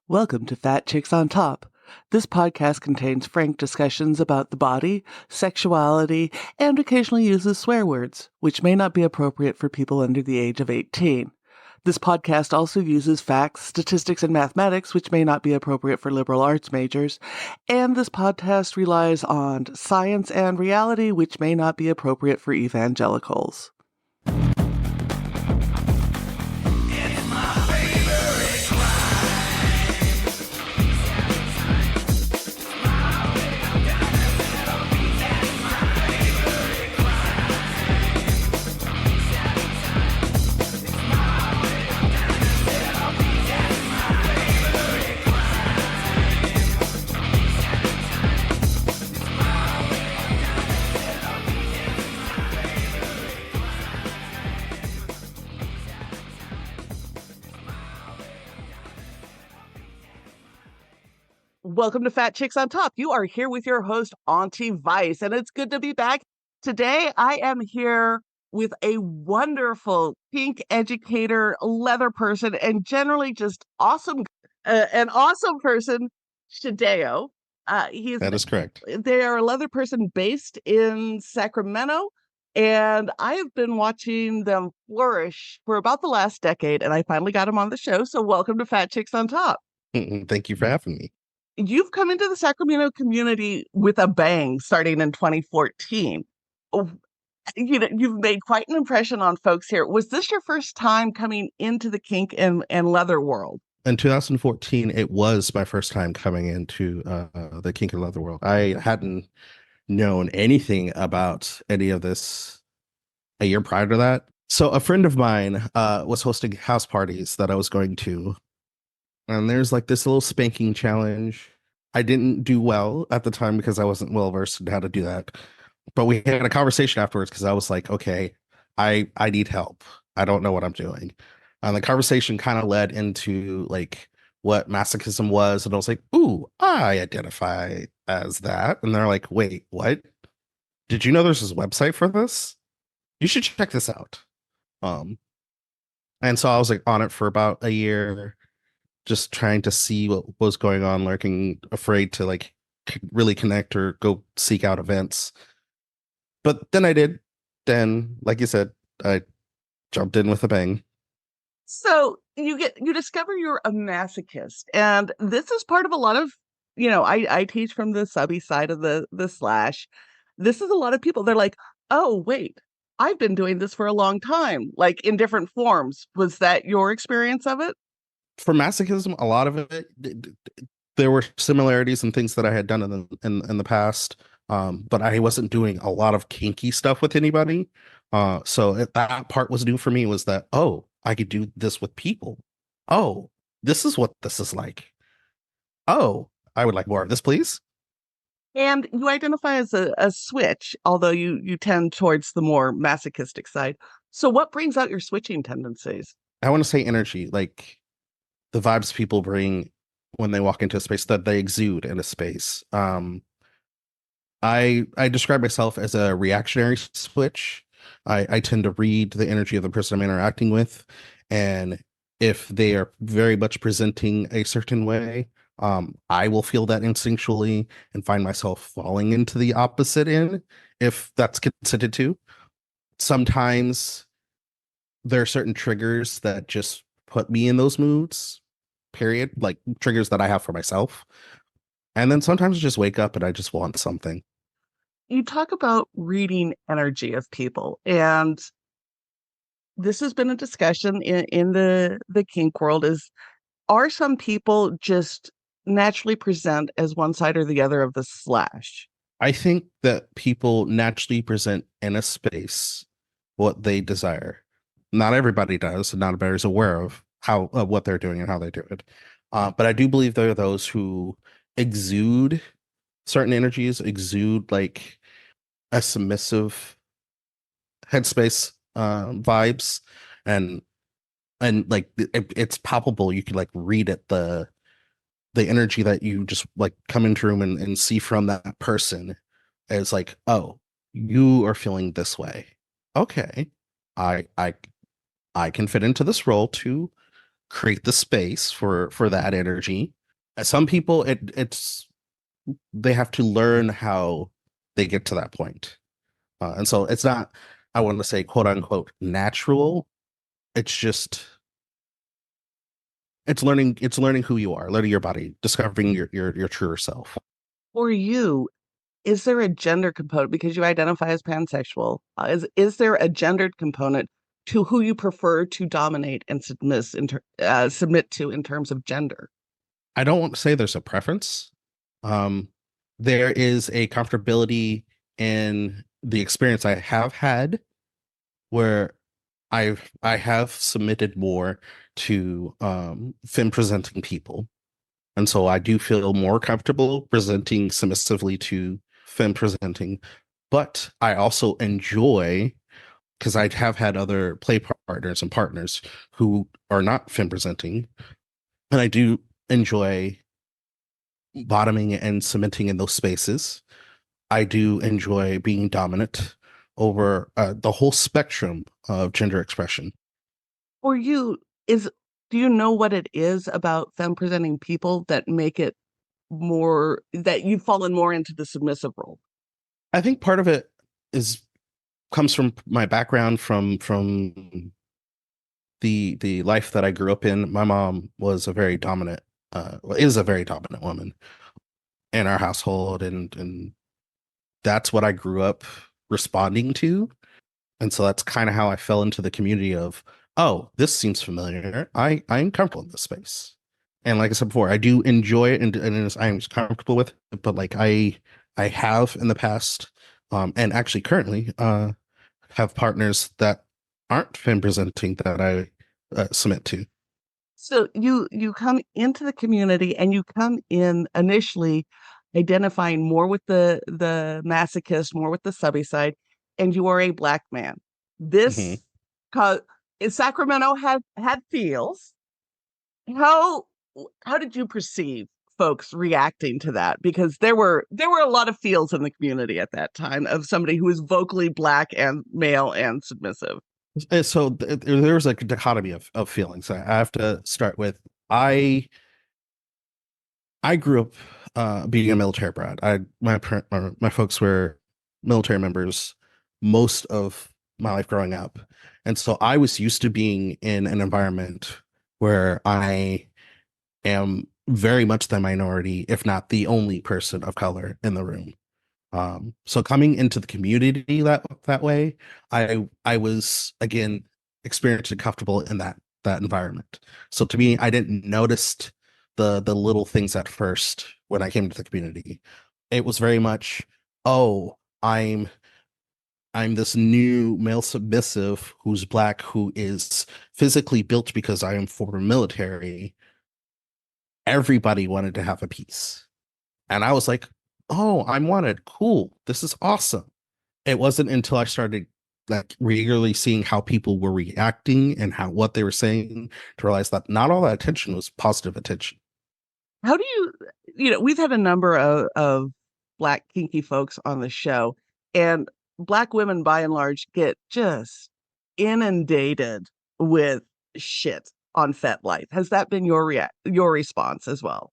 Welcome to Fat Chicks on Top. This podcast contains frank discussions about the body, sexuality, and occasionally uses swear words, which may not be appropriate for people under the age of 18. This podcast also uses facts, statistics, and mathematics, which may not be appropriate for liberal arts majors. And this podcast relies on science and reality, which may not be appropriate for evangelicals. Welcome to Fat Chicks on Top. You are here with your host, Auntie Vice, and it's good to be back. Today, I am here with a wonderful kink educator, leather person, and generally just awesome, an awesome person, Shedao. That is correct. They are a leather person based in Sacramento, and I have been watching them flourish for about the last decade, and I finally got them on the show. So welcome to Fat Chicks on Top. Thank you for having me. You've come into the Sacramento community with a bang starting in 2014. You've made quite an impression on folks here. Was this your first time coming into the kink and leather world? In 2014, it was my first time coming into the kink and leather world. I hadn't known anything about any of this a year prior to that. So a friend of mine was hosting house parties that I was going to. And there's like this little spanking challenge. I didn't do well at the time because I wasn't well versed in how to do that. But we had a conversation afterwards because I was like, okay, I need help. I don't know what I'm doing. And the conversation kind of led into like what masochism was. And I was like, ooh, I identify as that. And they're like, wait, what? Did you know there's this website for this? You should check this out. And so I was like on it for about a year, just trying to see what was going on, lurking, afraid to like really connect or go seek out events. But then I did. Then, like you said, I jumped in with a bang. So you discover you're a masochist, and this is part of a lot of, I teach from the subby side of the slash. This is a lot of people. They're like, oh, wait, I've been doing this for a long time, like in different forms. Was that your experience of it? For masochism, a lot of it, there were similarities and things that I had done in the past, but I wasn't doing a lot of kinky stuff with anybody. So that part was new for me, was that, oh, I could do this with people. Oh, this is what this is like. Oh, I would like more of this, please. And you identify as a switch, although you tend towards the more masochistic side. So what brings out your switching tendencies? I want to say energy, like the vibes people bring when they walk into a space, that they exude in a space. I describe myself as a reactionary switch. I tend to read the energy of the person I'm interacting with, and if they are very much presenting a certain way, I will feel that instinctually and find myself falling into the opposite end, if that's considered to. Sometimes there are certain triggers that just put me in those moods, period, like triggers that I have for myself. And then sometimes I just wake up and I just want something. You talk about reading energy of people, and this has been a discussion in the kink world, is, are some people just naturally present as one side or the other of the slash? I think that people naturally present in a space what they desire. Not everybody does, and not everybody is aware of how what they're doing and how they do it. But I do believe there are those who exude certain energies, exude like a submissive headspace vibes, and like it's palpable. You can like read it, the energy that you just like come into room and see from that person is like, oh, you are feeling this way. Okay, I I can fit into this role too. create the space for that energy. Some people, it's they have to learn how they get to that point. And so it's not, I want to say, quote unquote, natural. It's just, it's learning who you are, learning your body, discovering your truer self. For you, is there a gender component because you identify as pansexual? Is there a gendered component to who you prefer to dominate and submit to in terms of gender? I don't want to say there's a preference. Um, there is a comfortability in the experience I have had where I have submitted more to femme presenting people. And so I do feel more comfortable presenting submissively to femme presenting. But I also enjoy, because I have had other play partners and partners who are not femme presenting, and I do enjoy bottoming and cementing in those spaces. I do enjoy being dominant over the whole spectrum of gender expression. For you, is do you know what it is about femme presenting people that make it more that you've fallen more into the submissive role? I think part of it is comes from my background from the life that I grew up in. My mom was a very dominant, is a very dominant woman in our household, and that's what I grew up responding to. And so that's kind of how I fell into the community of, oh, this seems familiar. I'm comfortable in this space. And like I said before, I do enjoy it and I'm comfortable with it, but like I have in the past, and actually currently, have partners that aren't femme presenting that I submit to. So you come into the community and you come in initially identifying more with the masochist, more with the subby side, and you are a black man. Mhm. This co- Sacramento had feels. How how did you perceive folks reacting to that? Because there were a lot of feels in the community at that time of somebody who was vocally black and male and submissive. So there's a dichotomy of feelings. I have to start with I I grew up being a military brat. My folks were military members most of my life growing up, and so I was used to being in an environment where I am very much the minority, if not the only person of color in the room. So coming into the community that way, I was again experienced and comfortable in that environment. So to me, I didn't notice the little things at first when I came to the community. It was very much, oh, I'm this new male submissive who's black, who is physically built because I am former military. Everybody wanted to have a piece. And I was like, oh, I'm wanted. Cool. This is awesome. It wasn't until I started like regularly seeing how people were reacting and how what they were saying to realize that not all that attention was positive attention. How do we've had a number of black kinky folks on the show, and black women by and large get just inundated with shit on Fetlife. Has that been your response as well?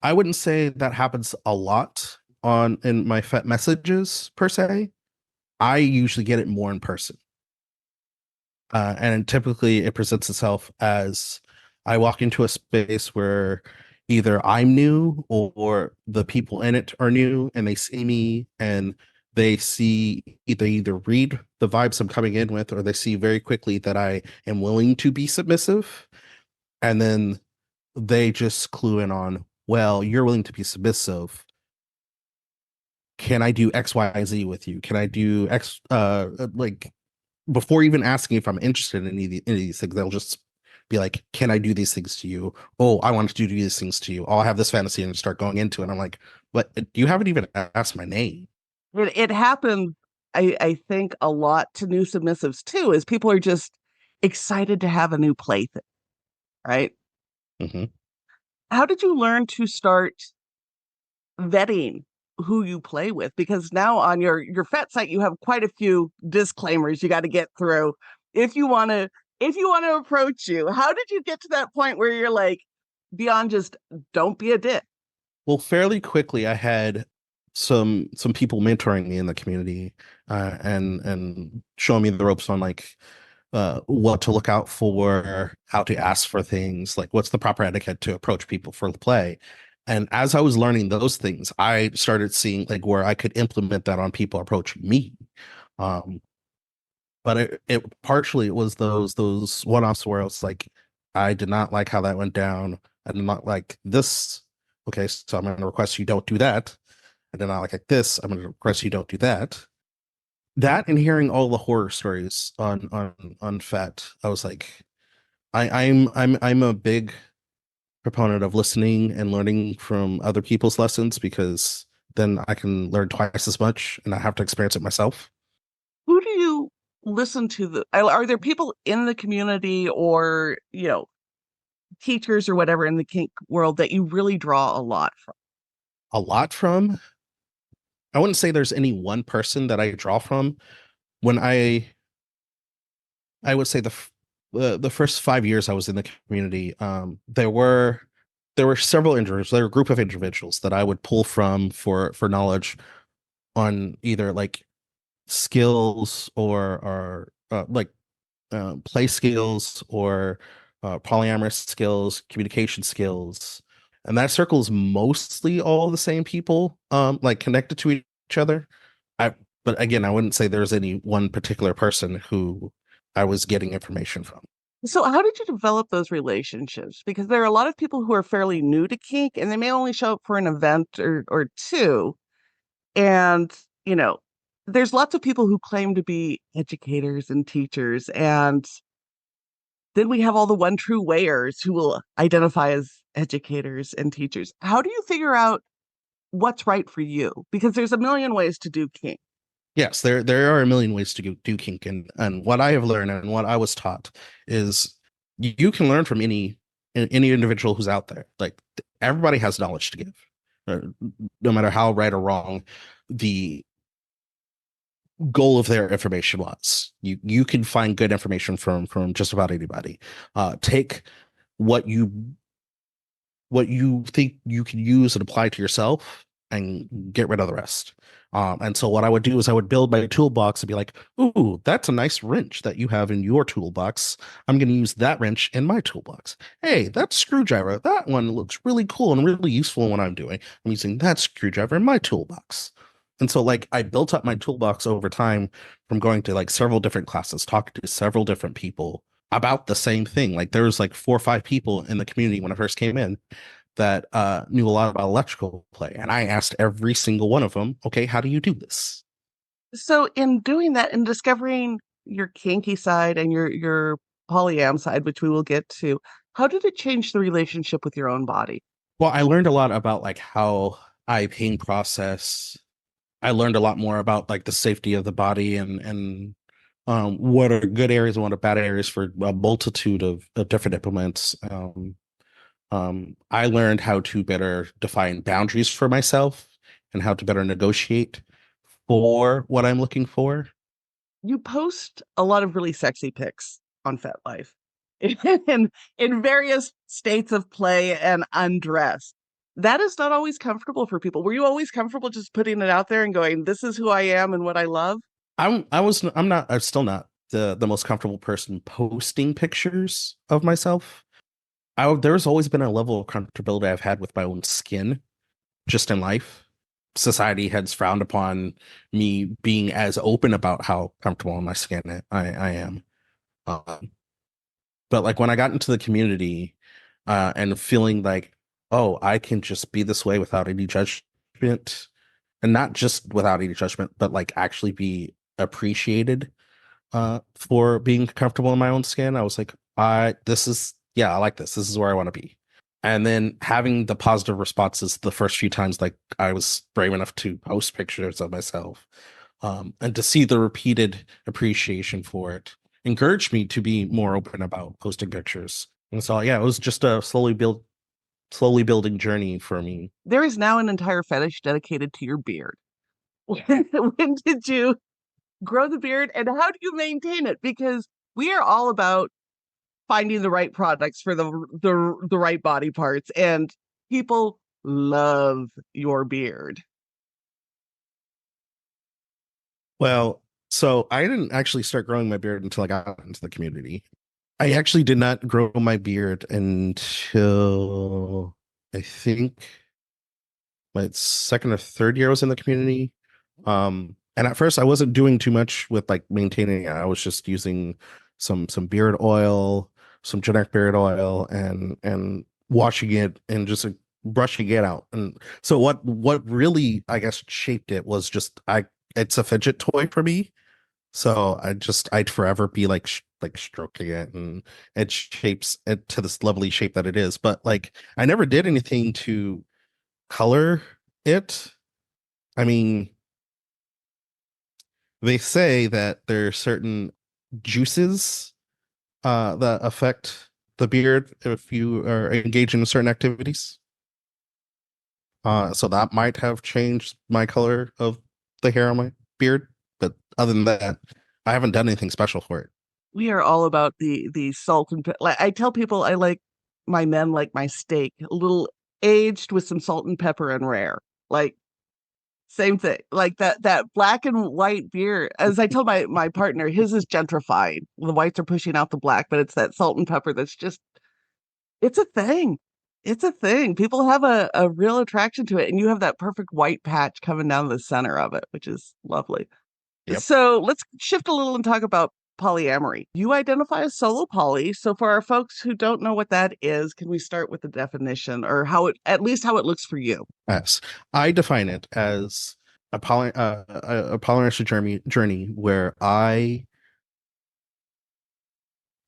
I wouldn't say that happens a lot on in my FET messages per se. I usually get it more in person. And typically it presents itself as I walk into a space where either I'm new or the people in it are new and they see me and they see either read the vibes I'm coming in with or they see very quickly that I am willing to be submissive. And then they just clue in on, well, you're willing to be submissive. Can I do XYZ with you? Can I do X like before even asking if I'm interested in any of these things, they'll just be like, "Can I do these things to you? Oh, I want to do these things to you. Oh, I have this fantasy," and start going into it. I'm like, "But you haven't even asked my name." It happened, I think, a lot to new submissives too, is people are just excited to have a new plaything, right? Hmm. How did you learn to start vetting who you play with? Because now on your fet site you have quite a few disclaimers you got to get through if you want to if you want to approach you, how did you get to that point where you're like, beyond just don't be a dick? Well, fairly quickly, I had some people mentoring me in the community, and showing me the ropes on like what to look out for, how to ask for things, like what's the proper etiquette to approach people for the play. And as I was learning those things, I started seeing like where I could implement that on people approaching me. Um, but it partially it was those one-offs where I was like, I did not like how that went down. I did not like this. Okay, so I'm going to request you don't do that. I did not like this. I'm going to request you don't do that. That and hearing all the horror stories on Fet, I was like, I'm a big proponent of listening and learning from other people's lessons because then I can learn twice as much and I have to experience it myself. Who do you listen to? Are there people in the community or, teachers or whatever in the kink world that you really draw a lot from? A lot from, I wouldn't say there's any one person that I draw from. When I would say the first 5 years I was in the community, there were several individuals, there were a group of individuals that I would pull from for knowledge on either like skills or like play skills or polyamorous skills, communication skills. And that circle is mostly all the same people, like connected to each other. I, but again, I wouldn't say there's any one particular person who I was getting information from. So, how did you develop those relationships? Because there are a lot of people who are fairly new to kink and they may only show up for an event or two. And, you know, there's lots of people who claim to be educators and teachers. And then we have all the one true wayers who will identify as educators and teachers. How do you figure out what's right for you? Because there's a million ways to do kink. Yes, there are a million ways to do kink, and what I have learned and what I was taught is you can learn from any individual who's out there. Like everybody has knowledge to give, uh, no matter how right or wrong the goal of their information was. You can find good information from just about anybody. Take what you think you can use and apply to yourself and get rid of the rest. And so what I would do is I would build my toolbox and be like, ooh, that's a nice wrench that you have in your toolbox. I'm going to use that wrench in my toolbox. Hey, that screwdriver, that one looks really cool and really useful in what I'm doing. I'm using that screwdriver in my toolbox. And so like I built up my toolbox over time from going to like several different classes, talking to several different people about the same thing. Like there was like 4 or 5 people in the community when I first came in that knew a lot about electrical play. And I asked every single one of them, okay, how do you do this? So, in doing that and discovering your kinky side and your polyam side, which we will get to, how did it change the relationship with your own body? Well, I learned a lot about like how I pain process. I learned a lot more about like the safety of the body and what are good areas and what are bad areas for a multitude of different implements. I learned how to better define boundaries for myself and how to better negotiate for what I'm looking for. You post a lot of really sexy pics on Fetlife in in various states of play and undress. That is not always comfortable for people. Were you always comfortable just putting it out there and going, "This is who I am and what I love"? I'm still not the most comfortable person posting pictures of myself. There's always been a level of comfortability I've had with my own skin just in life. Society has frowned upon me being as open about how comfortable in my skin I am. Um, but like when I got into the community and feeling like, oh, I can just be this way without any judgment, and not just without any judgment, but like actually be appreciated for being comfortable in my own skin. I was like, I like this. This is where I want to be. And then having the positive responses the first few times, like I was brave enough to post pictures of myself, and to see the repeated appreciation for it encouraged me to be more open about posting pictures. And so, yeah, it was just a slowly building journey for me. There is now an entire fetish dedicated to your beard. When did you grow the beard and how do you maintain it? Because we are all about finding the right products for the right body parts, and people love your beard. Well, so I didn't actually start growing my beard until I got into the community. I actually did not grow my beard until I think my second or third year I was in the community. And at first I wasn't doing too much with like maintaining it. I was just using some beard oil, some generic beard oil, and washing it and just like, brushing it out. And so what really I guess shaped it was just I it's a fidget toy for me. So I'd forever be like like stroking it, and it shapes it to this lovely shape that it is. But like I never did anything to color it. I mean, they say that there are certain juices that affect the beard if you are engaging in certain activities. So that might have changed my color of the hair on my beard. But other than that, I haven't done anything special for it. We are all about the salt and like I tell people I like my men like my steak, a little aged with some salt and pepper and rare. Like same thing. Like that black and white beer. As I tell my partner, his is gentrifying. The whites are pushing out the black, but it's that salt and pepper that's just it's a thing. It's a thing. People have a real attraction to it. And you have that perfect white patch coming down the center of it, which is lovely. Yep. So let's shift a little and talk about polyamory. You identify as solo poly. So for our folks who don't know what that is, can we start with the definition or how it, at least how it looks for you? Yes, I define it as a polyamorous journey where I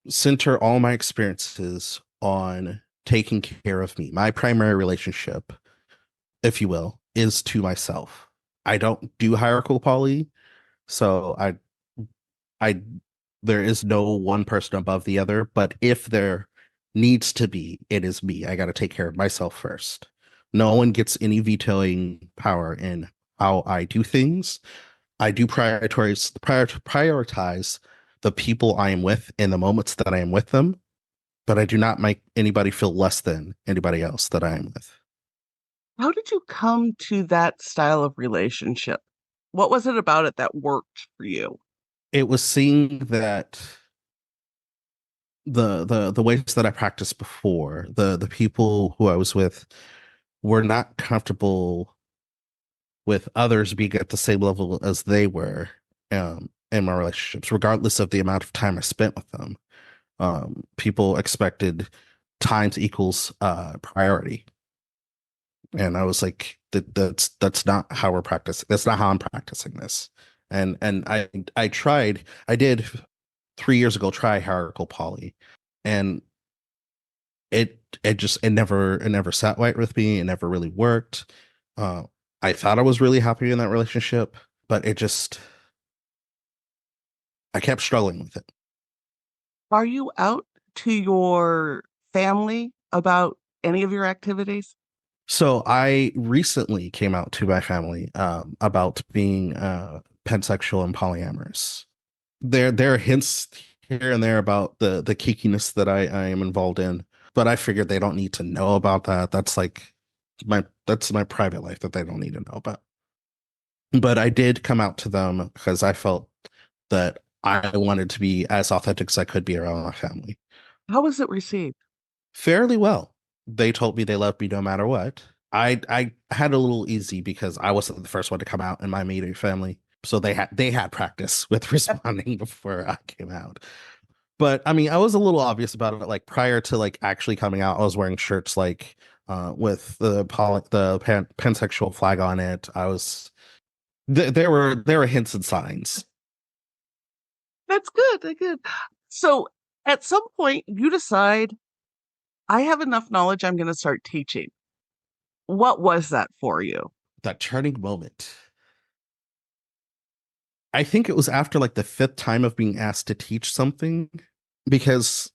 center all my experiences on taking care of me. My primary relationship, if you will, is to myself. I don't do hierarchical poly, so I there is no one person above the other, but if there needs to be, it is me. I got to take care of myself first. No one gets any vetoing power in how I do things. I do prioritize the people I am with in the moments that I am with them, but I do not make anybody feel less than anybody else that I am with. How did you come to that style of relationship? What was it about it that worked for you? It was seeing that the ways that I practiced before, the people who I was with were not comfortable with others being at the same level as they were in my relationships, regardless of the amount of time I spent with them. People expected time to equals priority, and I was like, that's not how we're practicing. That's not how I'm practicing this. And I tried. I did 3 years ago try hierarchical poly, and it never sat right with me. It never really worked. Uh, I thought I was really happy in that relationship, but I kept struggling with it. Are you out to your family about any of your activities? So I recently came out to my family about being pansexual and polyamorous. There are hints here and there about the kinkiness that I am involved in, but I figured they don't need to know about that. That's my private life that they don't need to know about. But I did come out to them because I felt that I wanted to be as authentic as I could be around my family. How was it received? Fairly well. They told me they loved me no matter what. I had a little easy because I wasn't the first one to come out in my immediate family. So they had practice with responding before I came out. But I mean, I was a little obvious about it. Like prior to like actually coming out, I was wearing shirts like with the pansexual flag on it. I was there were hints and signs. That's good. That's good. So at some point, you decide, I have enough knowledge, I'm going to start teaching. What was that for you? That turning moment. I think it was after like the fifth time of being asked to teach something because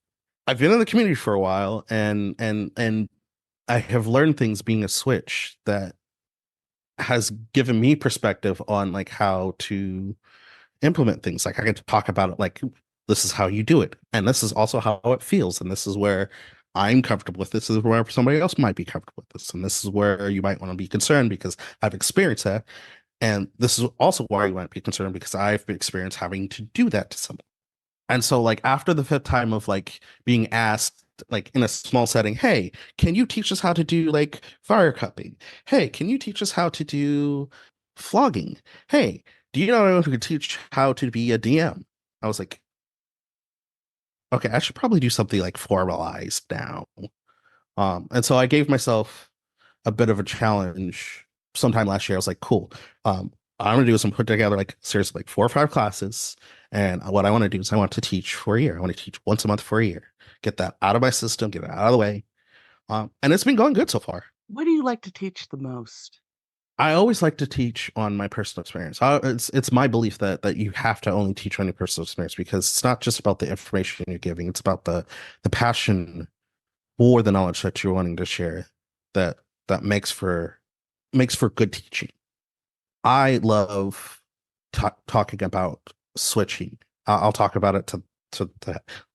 I've been in the community for a while and I have learned things being a switch that has given me perspective on like how to implement things. Like I get to talk about it like This is how you do it. And this is also how it feels. And this is where I'm comfortable with this. This is where somebody else might be comfortable with this. And this is where you might want to be concerned because I've experienced that. And this is also why you might be concerned because I've experienced having to do that to someone. And so, like, after the fifth time of like being asked, like in a small setting, hey, can you teach us how to do like fire cupping? Hey, can you teach us how to do flogging? Hey, do you know anyone who could teach how to be a DM? I was like, okay, I should probably do something like formalized now. And so I gave myself a bit of a challenge sometime last year. I was like, cool. I'm gonna do is I'm put together like seriously like 4 or 5 classes. And what I want to do is I want to teach for a year. I want to teach once a month for a year. Get that out of my system, get it out of the way. And it's been going good so far. What do you like to teach the most? I always like to teach on my personal experience. It's my belief that you have to only teach on your personal experience because it's not just about the information you're giving. It's about the passion for the knowledge that you're wanting to share that that makes for good teaching. I love talking about switching. I'll talk about it to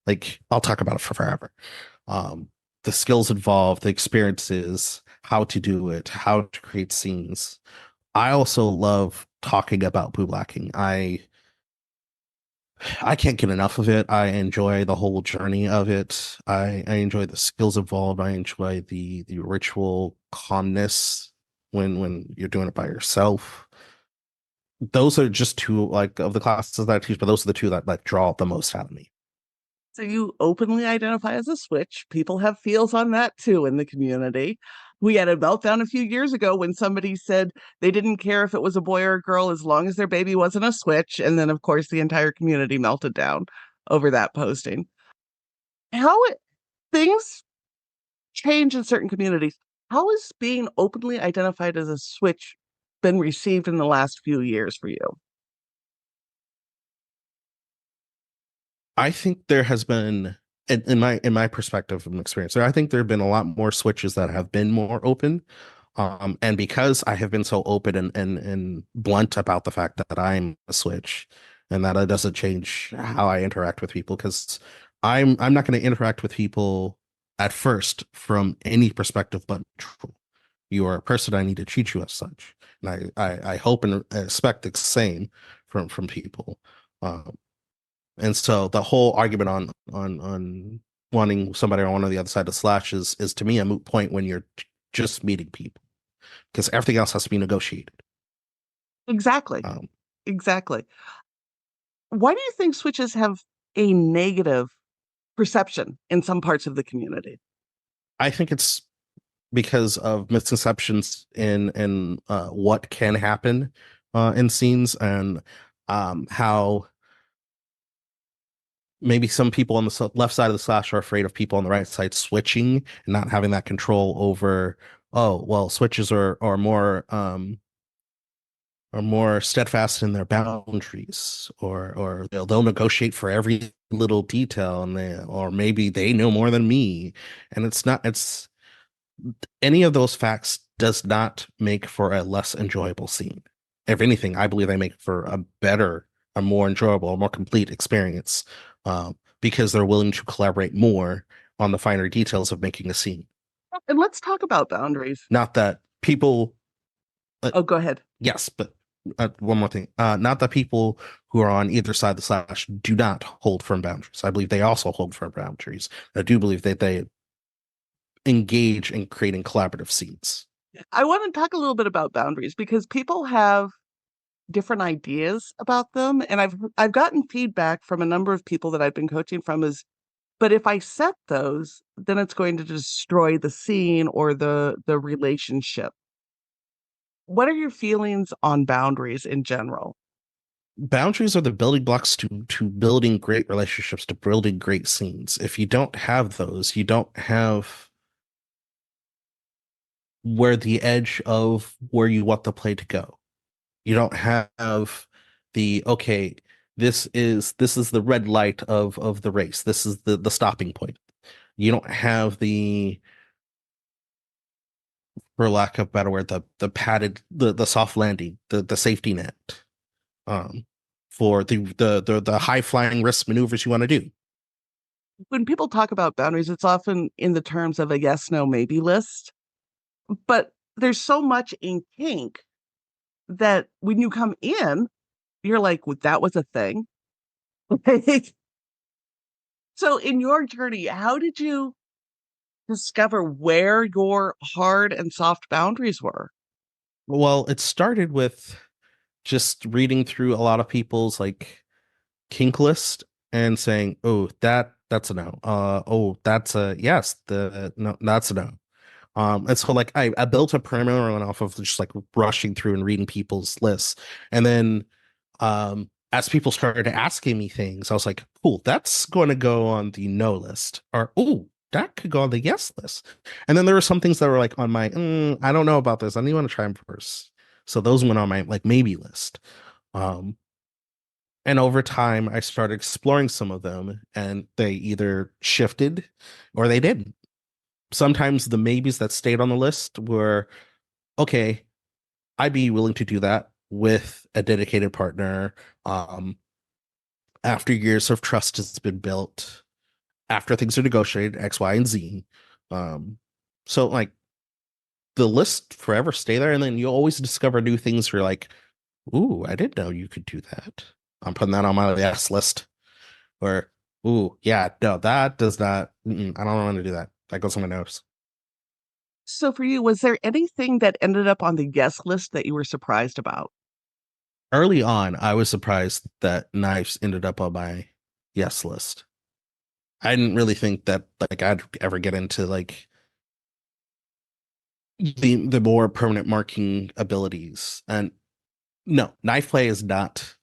like I'll talk about it for forever. Um, the skills involved, the experiences, how to do it, how to create scenes. I also love talking about bootblacking. I can't get enough of it. I enjoy the whole journey of it. I enjoy the skills involved. I enjoy the ritual calmness when you're doing it by yourself. Those are just two like of the classes that I teach, but those are the two that like draw the most out of me. So you openly identify as a switch. People have feels on that too in the community. We had a meltdown a few years ago when somebody said they didn't care if it was a boy or a girl as long as their baby wasn't a switch. And then, of course, the entire community melted down over that posting. How things change in certain communities. How has being openly identified as a switch been received in the last few years for you? I think there has been in my perspective and experience, I think there have been a lot more switches that have been more open. And because I have been so open and blunt about the fact that I'm a switch and that it doesn't change how I interact with people, because I'm not going to interact with people at first from any perspective but neutral. You are a person, I need to treat you as such. And I hope and expect the same from people. Um, and so the whole argument on wanting somebody on one or the other side of the slash is to me a moot point when you're just meeting people because everything else has to be negotiated. Exactly. Um, Exactly. Why do you think switches have a negative perception in some parts of the community? I think it's because of misconceptions in what can happen in scenes and how maybe some people on the left side of the slash are afraid of people on the right side switching and not having that control over. Oh well, switches are more steadfast in their boundaries, or they'll negotiate for every little detail, and or maybe they know more than me, and it's any of those facts does not make for a less enjoyable scene. If anything, I believe they make for a better, a more enjoyable, a more complete experience, because they're willing to collaborate more on the finer details of making a scene. And let's talk about boundaries. Not that people Oh, go ahead. yes, but one more thing. Not that people who are on either side of the slash do not hold firm boundaries. I believe they also hold firm boundaries. I do believe that they engage in creating collaborative scenes. I want to talk a little bit about boundaries because people have different ideas about them. And I've gotten feedback from a number of people that I've been coaching from is, but if I set those, then it's going to destroy the scene or the relationship. What are your feelings on boundaries in general? Boundaries are the building blocks to building great relationships, to building great scenes. If you don't have those, you don't have where the edge of where you want the play to go. You don't have the okay, this is the red light of the race. This is the stopping point. You don't have the, for lack of a better word, the padded the soft landing, the safety net. Um for the high flying risk maneuvers you want to do. When people talk about boundaries, it's often in the terms of a yes, no, maybe list. But there's so much in kink that when you come in, you're like, well, that was a thing. Like, so in your journey, how did you discover where your hard and soft boundaries were? Well, it started with just reading through a lot of people's like kink list and saying, "Oh, that's a no. Oh, that's a yes. The no, that's a no." And so like I built a perimeter on off of just like rushing through and reading people's lists, and then as people started asking me things, I was like, "Cool, that's going to go on the no list," or "Oh, that could go on the yes list." And then there were some things that were like on my, I don't know about this. I don't even want to try them first. So those went on my like maybe list. Um, and over time, I started exploring some of them, and they either shifted or they didn't. Sometimes the maybes that stayed on the list were, okay, I'd be willing to do that with a dedicated partner. Um, After years of trust has been built, after things are negotiated, X, Y, and Z. Um, so like the list forever stay there, and then you always discover new things where you're like, ooh, I didn't know you could do that. I'm putting that on my yes list. Or, ooh, yeah, no, that does not. I don't want to do that. That goes on my nose. So for you, was there anything that ended up on the yes list that you were surprised about? Early on, I was surprised that knives ended up on my yes list. I didn't really think that like I'd ever get into like the more permanent marking abilities. And no, knife play is not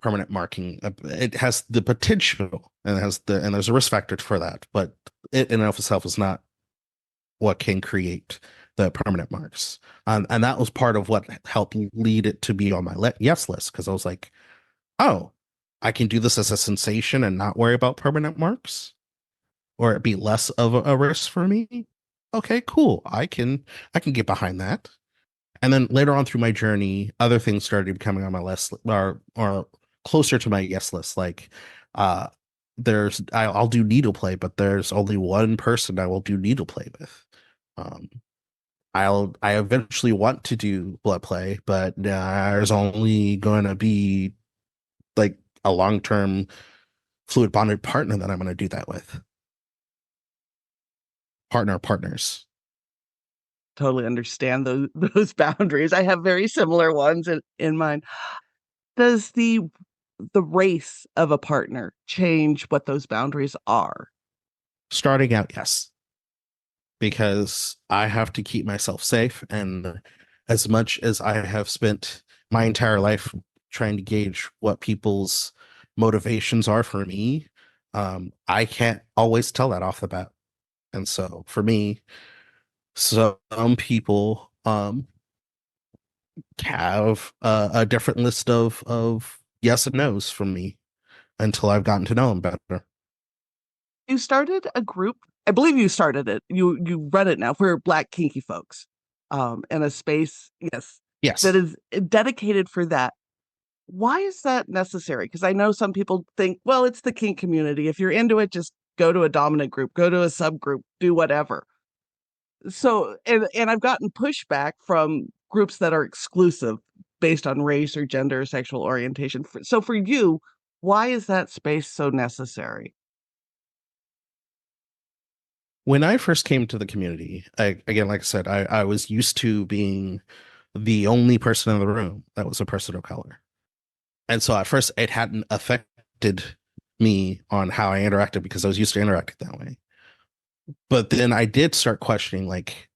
permanent marking. It has the potential and it has and there's a risk factor for that, but it in and of itself is not what can create the permanent marks. And that was part of what helped lead it to be on my yes list because I was like, oh, I can do this as a sensation and not worry about permanent marks, or it be less of a risk for me. Okay, cool. I can get behind that. And then later on through my journey, other things started becoming on my list or closer to my yes list. Like uh I'll do needle play, but there's only one person I will do needle play with. Um I eventually want to do blood play, but there's only gonna be like a long-term fluid bonded partner that I'm gonna do that with. Partners. Totally understand those those boundaries. I have very similar ones in mind. Does the race of a partner change what those boundaries are? Starting out, yes, because I have to keep myself safe. And as much as I have spent my entire life trying to gauge what people's motivations are for me, I can't always tell that off the bat. And so for me, some people have a different list of yes and no's from me until I've gotten to know them better. You started a group, I believe you started it. You run it now for Black kinky folks, in a space, yes, that Yes. is dedicated for that. Why is that necessary? Because I know some people think, well, it's the kink community. If you're into it, just go to a dominant group, go to a subgroup, do whatever. So, and I've gotten pushback from groups that are exclusive based on race or gender or sexual orientation. So for you, why is that space so necessary? When I first came to the community, again, like I said, I was used to being the only person in the room that was a person of color. And so at first it hadn't affected me on how I interacted because I was used to interacting that way. But then I did start questioning, like,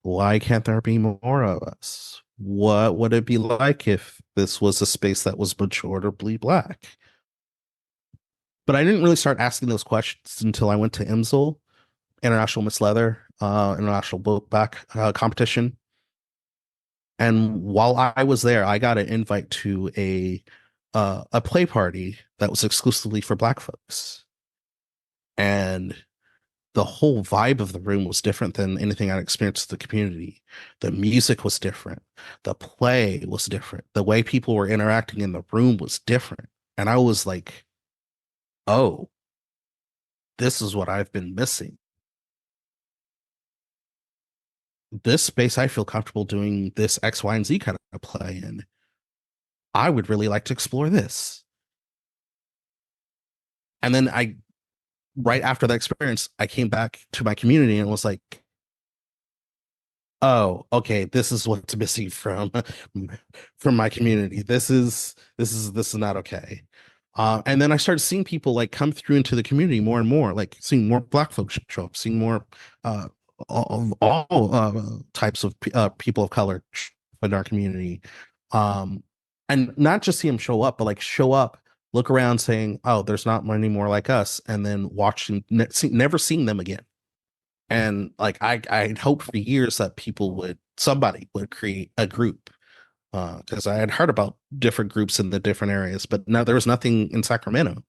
why can't there be more of us? What would it be like if this was a space that was majoritively black? But I didn't really start asking those questions until I went to IMSL, International Miss Leather, International Bootblack competition. And while I was there, I got an invite to a play party that was exclusively for black folks. And the whole vibe of the room was different than anything I'd experienced in the community. The music was different. The play was different. The way people were interacting in the room was different. And I was like, oh, this is what I've been missing. This space, I feel comfortable doing this X, Y, and Z kind of play in. I would really like to explore this. And then right after that experience, I came back to my community and was like, oh, okay, this is what's missing from my community. This is not okay. And then I started seeing people like come through into the community more and more, like seeing more Black folks show up, seeing more uh, all types of people of color in our community, and not just see them show up, but like show up, look around, saying, "Oh, there's not many more like us," and then watching, never seeing them again. And like I'd hoped for years that somebody would create a group, because I had heard about different groups in the different areas, but no, there was nothing in Sacramento.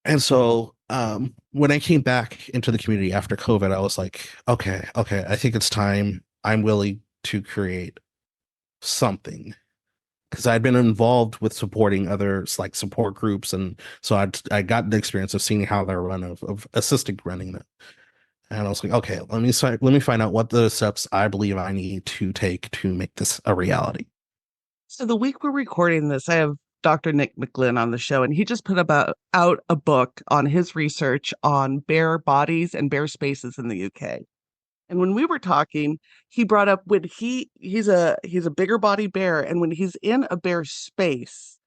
And so when I came back into the community after COVID, I was like, okay, I think it's time. I'm willing to create something, because I'd been involved with supporting others, like support groups, and so I got the experience of seeing how they're run, of assisting running them. And I was like, okay, let me find out what the steps I believe I need to take to make this a reality. So the week we're recording this, I have Dr. Nick McGlynn on the show, and he just put out a book on his research on bear bodies and bear spaces in the UK. And when we were talking, he brought up when he's a bigger body bear, and when he's in a bear space,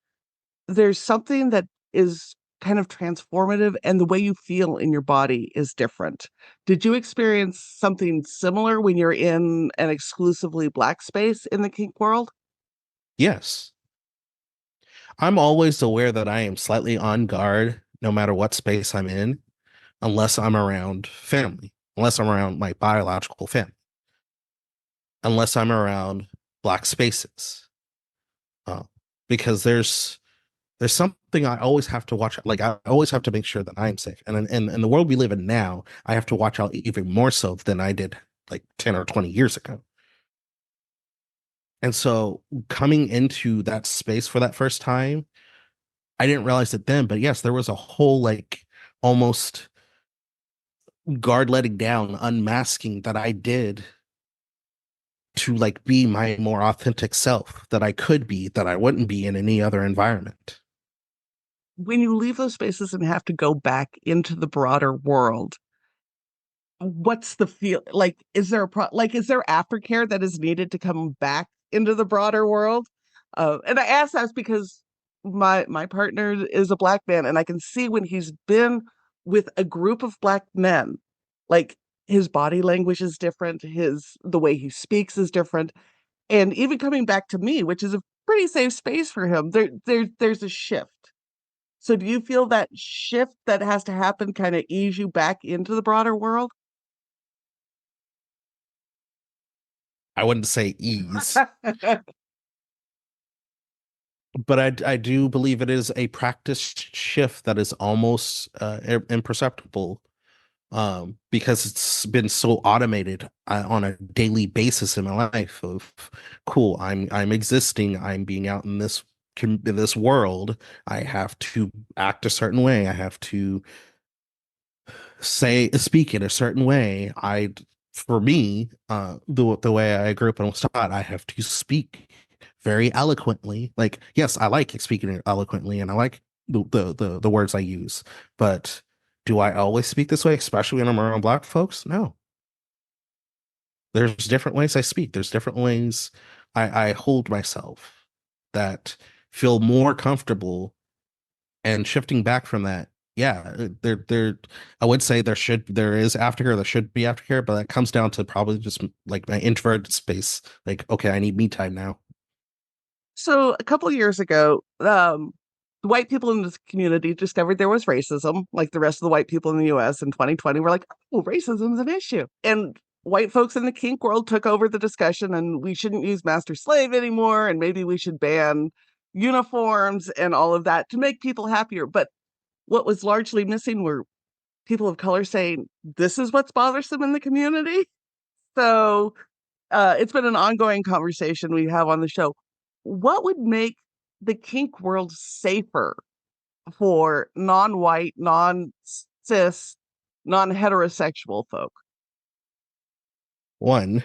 there's something that is kind of transformative, and the way you feel in your body is different. Did you experience something similar when you're in an exclusively Black space in the kink world? Yes, I'm always aware that I am slightly on guard no matter what space I'm in, unless I'm around family, unless I'm around my biological family, unless I'm around Black spaces. Uh, because there's something I always have to watch. Like I always have to make sure that I'm safe. And in the world we live in now, I have to watch out even more so than I did like 10 or 20 years ago. And so coming into that space for that first time, I didn't realize it then, but yes, there was a whole like almost guard letting down, unmasking that I did to like be my more authentic self that I could be, that I wouldn't be in any other environment. When you leave those spaces and have to go back into the broader world, what's the feel like? Is there is there aftercare that is needed to come back into the broader world? And I ask that because my partner is a Black man, and I can see when he's been with a group of Black men, like his body language is different, his the way he speaks is different, and even coming back to me, which is a pretty safe space for him, there's a shift. So do you feel that shift that has to happen kind of ease you back into the broader world? I wouldn't say ease, but I do believe it is a practice shift that is almost imperceptible, because it's been so automated on a daily basis in my life of cool, I'm existing, I'm being out in this world, I have to act a certain way, I have to speak in a certain way. For me, the way I grew up and was taught, I have to speak very eloquently. Like, yes, I like speaking eloquently, and I like the words I use, but do I always speak this way, especially when I'm around Black folks? No. There's different ways I speak. There's different ways I hold myself that feel more comfortable, and shifting back from that, yeah, I would say there is aftercare, there should be aftercare, but that comes down to probably just like my introverted space. Like, okay, I need me time now. So a couple of years ago, the white people in this community discovered there was racism, like the rest of the white people in the US in 2020 were like, oh, racism's an issue. And white folks in the kink world took over the discussion, and we shouldn't use master slave anymore, and maybe we should ban uniforms and all of that to make people happier. But what was largely missing were people of color saying, this is what's bothersome in the community. So it's been an ongoing conversation we have on the show. What would make the kink world safer for non-white, non-cis, non-heterosexual folk? One,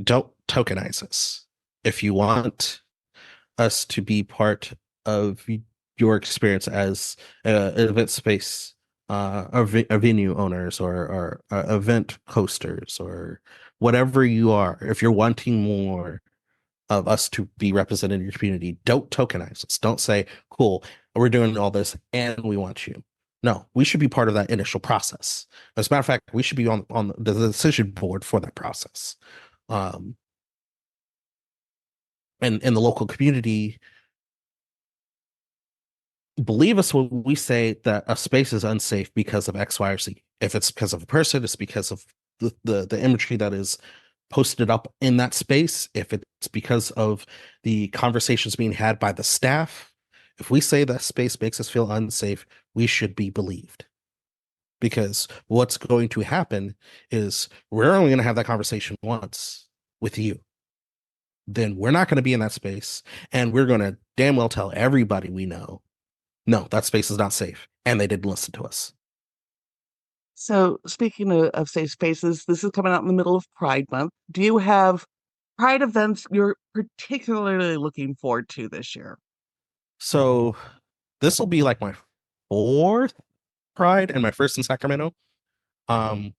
don't tokenize us. If you want us to be part of your experience as an event space, or venue owners, or event hosters, or whatever you are, if you're wanting more of us to be represented in your community, don't tokenize us. Don't say, cool, we're doing all this and we want you. No, we should be part of that initial process. As a matter of fact, we should be on the decision board for that process. Um, and in the local community, believe us when we say that a space is unsafe because of X, Y, or Z. If it's because of a person, it's because of the imagery that is posted up in that space. If it's because of the conversations being had by the staff, if we say that space makes us feel unsafe, we should be believed. Because what's going to happen is we're only going to have that conversation once with you. Then we're not going to be in that space, and we're going to damn well tell everybody we know, no, that space is not safe, and they didn't listen to us. So, speaking of safe spaces, this is coming out in the middle of Pride Month. Do you have Pride events you're particularly looking forward to this year? So this will be like my fourth Pride and my first in Sacramento. Um,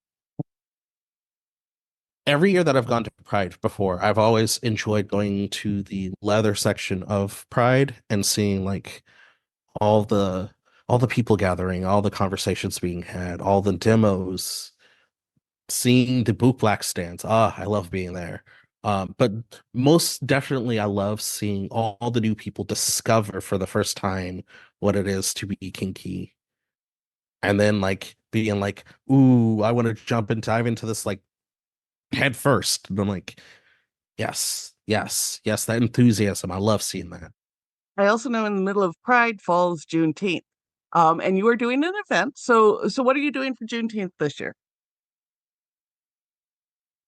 every year that I've gone to Pride before, I've always enjoyed going to the leather section of Pride and seeing like all the all the people gathering, all the conversations being had, all the demos, seeing the bootblack stands. Ah, I love being there. But most definitely, I love seeing all the new people discover for the first time what it is to be kinky, and then like being like, "Ooh, I want to jump and dive into this like head first." And I'm like, "Yes, yes, yes!" That enthusiasm, I love seeing that. I also know in the middle of Pride falls Juneteenth, and you are doing an event. So what are you doing for Juneteenth this year?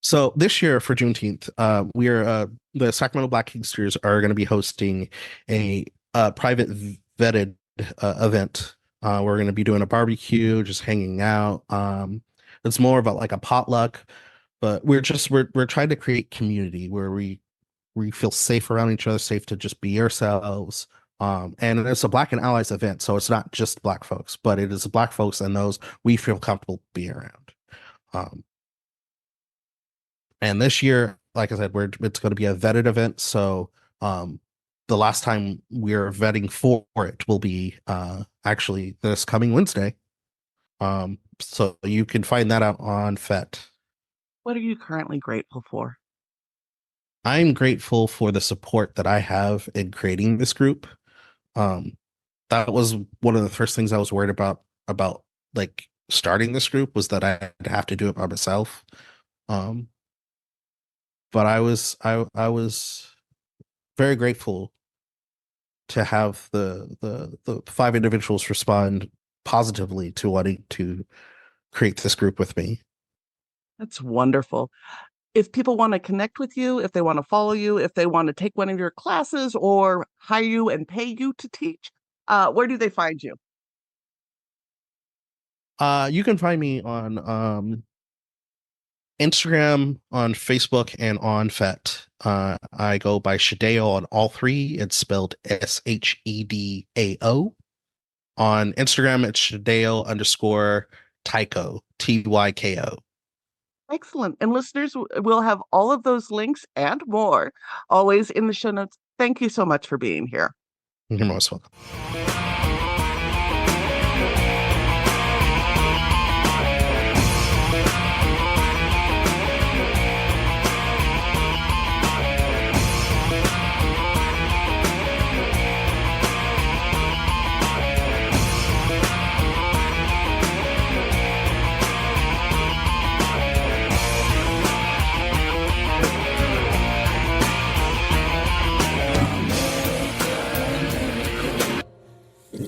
So this year for Juneteenth, we're the Sacramento Black Kingsters are going to be hosting a private vetted event. We're going to be doing a barbecue, just hanging out. It's more about like a potluck, but we're trying to create community where we feel safe around each other, safe to just be ourselves. And it's a Black and Allies event, so it's not just Black folks, but it is Black folks and those we feel comfortable being around. Um, And this year, like I said, it's going to be a vetted event. So the last time we're vetting for it will be actually this coming Wednesday. So you can find that out on FET. What are you currently grateful for? I'm grateful for the support that I have in creating this group. Um, that was one of the first things I was worried about like starting this group was that I'd have to do it by myself. Um, but I was very grateful to have the five individuals respond positively to wanting to create this group with me. That's wonderful. If people want to connect with you, if they want to follow you, if they want to take one of your classes or hire you and pay you to teach, where do they find you? You can find me on Instagram, on Facebook, and on FET. I go by Shedao on all three. It's spelled Shedao. On Instagram, it's Shedao underscore Tyko, Tyko. Excellent. And listeners, we'll have all of those links and more always in the show notes. Thank you so much for being here. You're most welcome.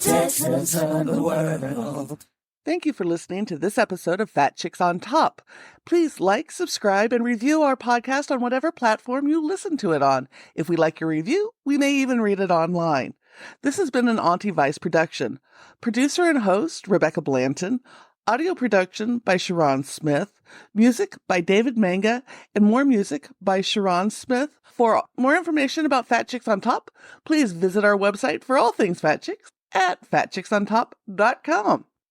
Texas and the world. Thank you for listening to this episode of Fat Chicks on Top. Please like, subscribe, and review our podcast on whatever platform you listen to it on. If we like your review, we may even read it online. This has been an Auntie Vice production. Producer and host, Rebecca Blanton. Audio production by Sharon Smith. Music by David Manga. And more music by Sharon Smith. For more information about Fat Chicks on Top, please visit our website for all things Fat Chicks at fatchicksontop.com.